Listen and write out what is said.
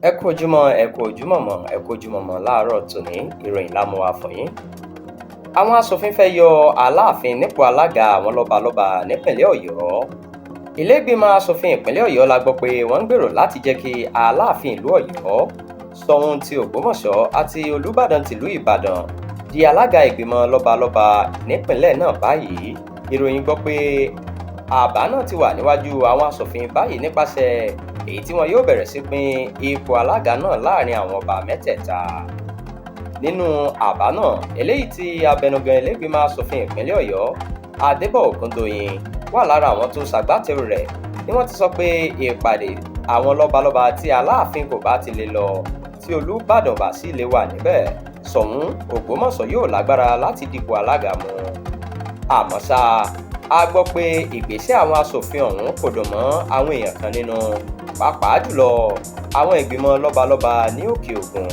Ẹ kú ojúmọ́, ẹ kú ojúmọ̀mọ́, ẹ kú ojúmọ̀mọ́ láàárọ̀ tòní, ìròyìn la mú wá fún yín. Àwọn aṣòfin fẹ́ yọ Alaafin nípò alága àwọn lọbalọba nípìnlẹ̀ Ọ̀yọ́. Ilé ìgbìmọ̀ aṣòfin ìpínlẹ̀ Ọ̀yọ́ la gbọ́ pé wọ́n ń gbèrò láti jẹ́ kí Alaafin ìlú Ọ̀yọ́, Ṣọ̀ún ti Ògbómọ̀ṣọ́ àti Olúbàdàn tìlú Ìbàdàn di alága ìgbìmọ̀ lọbalọba nípìnlẹ̀ náà báyìí. Ìròyìn gbọ́ pé àbá náà ti wà níwájú àwọn aṣòfin báyìí nípasẹ̀ èyí tí wọn yóò bẹ̀rẹ̀ sí pín ipò alága náà láàrin àwọn ọba mẹ́tẹ̀ẹ̀ta. Nínú àbá náà, eléyìí tí abẹnugan ilé-ìgbìmọ̀ aṣòfin ìpínlẹ̀ Ọ̀yọ́ Adébọ̀ Ògúndòyìn wà lára àwọn tó ṣagbátẹrù rẹ̀ ni wọ́n ti sọ pé ìpàdé àwọn lọ́balọ́ba tí Aláàfin kò bá ti lè lọ, tí Olúbàdàn bá sì lè wà níbẹ̀, Ṣọ̀ún Ògbómọ̀ṣọ́ yóò lágbára láti dipò alága mú. Àmọ́ ṣá, a gbọ́ pé ìgbésẹ̀ àwọn aṣòfin ọ̀hún kò dùn mọ́ àwọn èèyàn kan nínú, pàápàá jùlọ àwọn ìgbìmọ̀ lọ́balọ́ba ní òkè Ògùn.